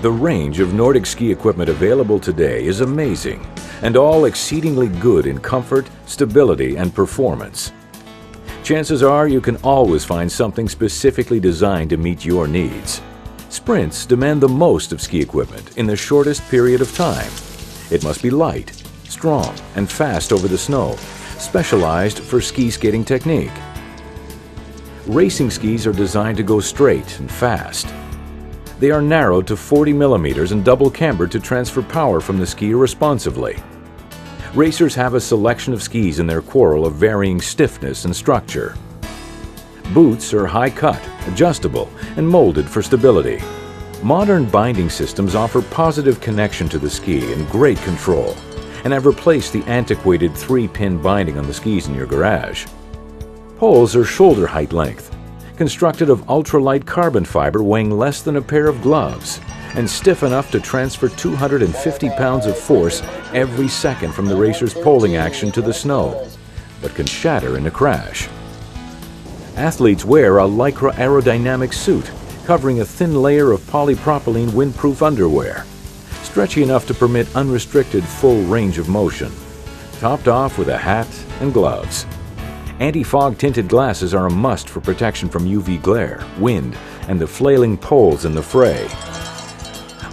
The range of Nordic ski equipment available today is amazing and all exceedingly good in comfort, stability, and performance. Chances are you can always find something specifically designed to meet your needs. Sprints demand the most of ski equipment in the shortest period of time. It must be light, strong, and fast over the snow, specialized for ski skating technique. Racing skis are designed to go straight and fast. They are narrowed to 40 millimeters and double cambered to transfer power from the skier responsively. Racers have a selection of skis in their quarrel of varying stiffness and structure. Boots are high-cut, adjustable, and molded for stability. Modern binding systems offer positive connection to the ski and great control, and have replaced the antiquated 3-pin binding on the skis in your garage. Poles are shoulder height length, constructed of ultralight carbon fiber weighing less than a pair of gloves, and stiff enough to transfer 250 pounds of force every second from the racer's poling action to the snow, but can shatter in a crash. Athletes wear a Lycra aerodynamic suit, covering a thin layer of polypropylene windproof underwear, stretchy enough to permit unrestricted full range of motion, topped off with a hat and gloves. Anti-fog tinted glasses are a must for protection from UV glare, wind, and the flailing poles in the fray.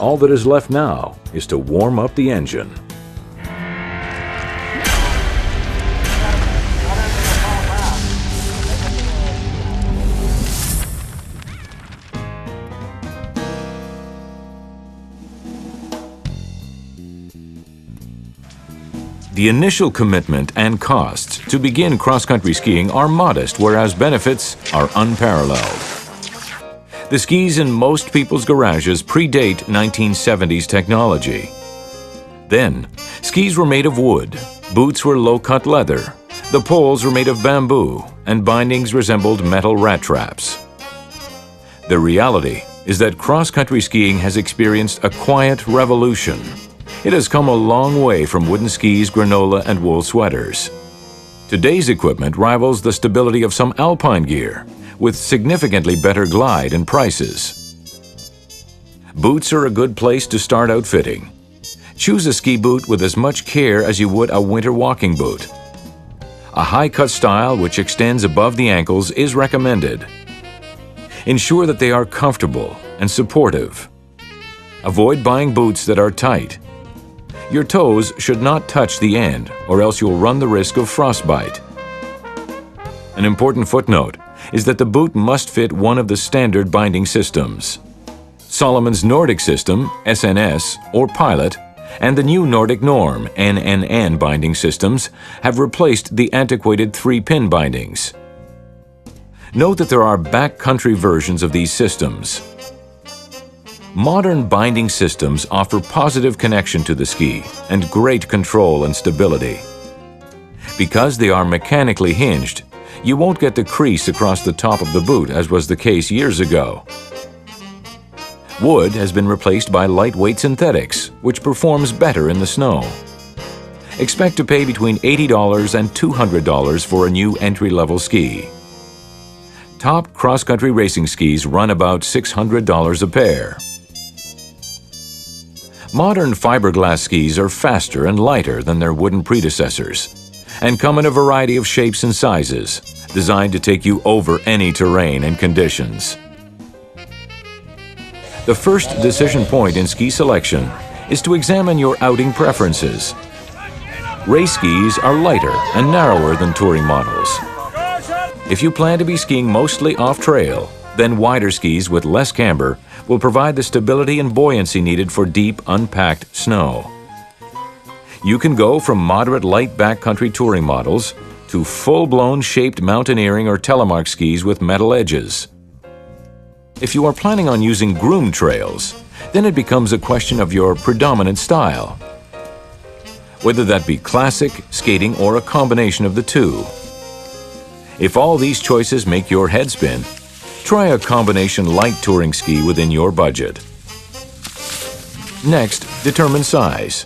All that is left now is to warm up the engine. The initial commitment and costs to begin cross-country skiing are modest, whereas benefits are unparalleled. The skis in most people's garages predate 1970s technology. Then, skis were made of wood, boots were low-cut leather, the poles were made of bamboo, and bindings resembled metal rat traps. The reality is that cross-country skiing has experienced a quiet revolution. It has come a long way from wooden skis, granola, and wool sweaters. Today's equipment rivals the stability of some alpine gear, with significantly better glide and prices. Boots are a good place to start outfitting. Choose a ski boot with as much care as you would a winter walking boot. A high-cut style which extends above the ankles is recommended. Ensure that they are comfortable and supportive. Avoid buying boots that are tight. Your toes should not touch the end, or else you'll run the risk of frostbite. An important footnote is that the boot must fit one of the standard binding systems. Salomon's Nordic system, SNS, or Pilot, and the new Nordic Norm, NNN binding systems have replaced the antiquated 3-pin bindings. Note that there are backcountry versions of these systems. Modern binding systems offer positive connection to the ski and great control and stability. Because they are mechanically hinged, you won't get the crease across the top of the boot as was the case years ago. Wood has been replaced by lightweight synthetics, which performs better in the snow. Expect to pay between $80 and $200 for a new entry-level ski. Top cross-country racing skis run about $600 a pair. Modern fiberglass skis are faster and lighter than their wooden predecessors and come in a variety of shapes and sizes, designed to take you over any terrain and conditions. The first decision point in ski selection is to examine your outing preferences. Race skis are lighter and narrower than touring models. If you plan to be skiing mostly off-trail, then wider skis with less camber will provide the stability and buoyancy needed for deep, unpacked snow. You can go from moderate light backcountry touring models to full-blown shaped mountaineering or telemark skis with metal edges. If you are planning on using groomed trails, then it becomes a question of your predominant style. Whether that be classic, skating, or a combination of the two. If all these choices make your head spin, try a combination light touring ski within your budget. Next, determine size.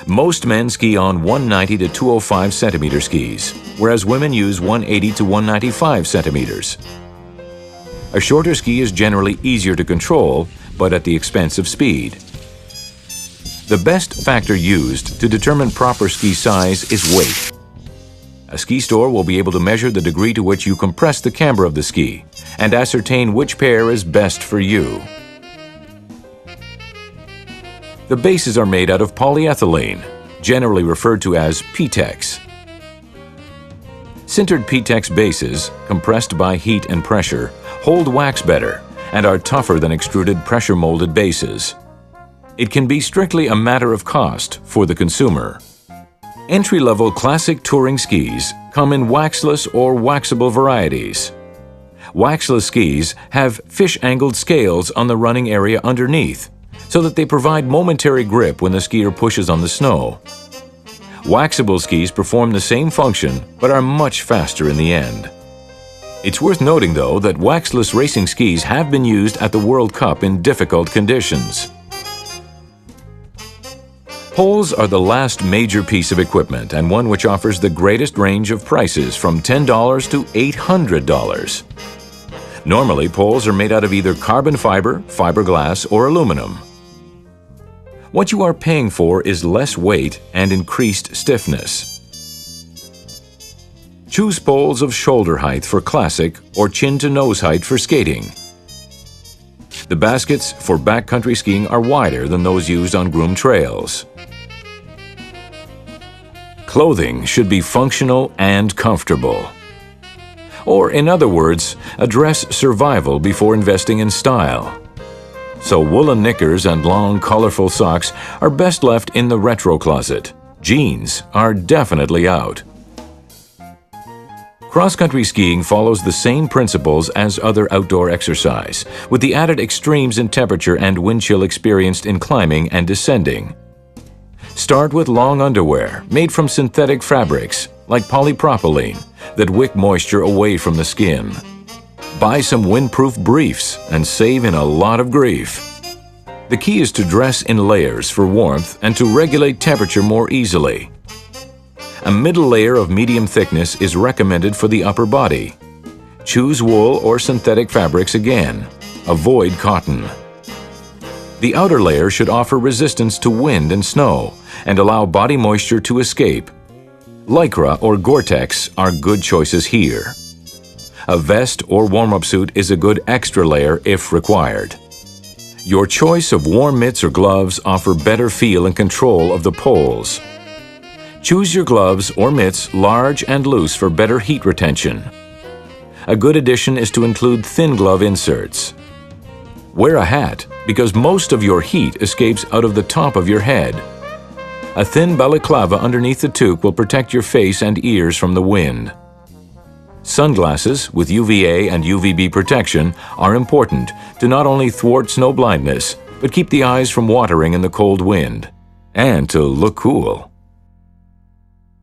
Most men ski on 190 to 205 centimeter skis, whereas women use 180 to 195 centimeters. A shorter ski is generally easier to control, but at the expense of speed. The best factor used to determine proper ski size is weight. A ski store will be able to measure the degree to which you compress the camber of the ski and ascertain which pair is best for you. The bases are made out of polyethylene, generally referred to as Petex. Sintered Petex bases, compressed by heat and pressure, hold wax better and are tougher than extruded pressure-molded bases. It can be strictly a matter of cost for the consumer. Entry-level classic touring skis come in waxless or waxable varieties. Waxless skis have fish-angled scales on the running area underneath, so that they provide momentary grip when the skier pushes on the snow. Waxable skis perform the same function, but are much faster in the end. It's worth noting, though, that waxless racing skis have been used at the World Cup in difficult conditions. Poles are the last major piece of equipment and one which offers the greatest range of prices from $10 to $800. Normally, poles are made out of either carbon fiber, fiberglass, or aluminum. What you are paying for is less weight and increased stiffness. Choose poles of shoulder height for classic or chin to nose height for skating. The baskets for backcountry skiing are wider than those used on groomed trails. Clothing should be functional and comfortable. Or, in other words, address survival before investing in style. So woolen knickers and long, colorful socks are best left in the retro closet. Jeans are definitely out. Cross-country skiing follows the same principles as other outdoor exercise, with the added extremes in temperature and wind chill experienced in climbing and descending. Start with long underwear made from synthetic fabrics like polypropylene that wick moisture away from the skin. Buy some windproof briefs and save in a lot of grief. The key is to dress in layers for warmth and to regulate temperature more easily. A middle layer of medium thickness is recommended for the upper body. Choose wool or synthetic fabrics again. Avoid cotton. The outer layer should offer resistance to wind and snow and allow body moisture to escape. Lycra or Gore-Tex are good choices here. A vest or warm-up suit is a good extra layer if required. Your choice of warm mitts or gloves offer better feel and control of the poles. Choose your gloves or mitts large and loose for better heat retention. A good addition is to include thin glove inserts. Wear a hat because most of your heat escapes out of the top of your head. A thin balaclava underneath the toque will protect your face and ears from the wind. Sunglasses with UVA and UVB protection are important to not only thwart snow blindness, but keep the eyes from watering in the cold wind, and to look cool.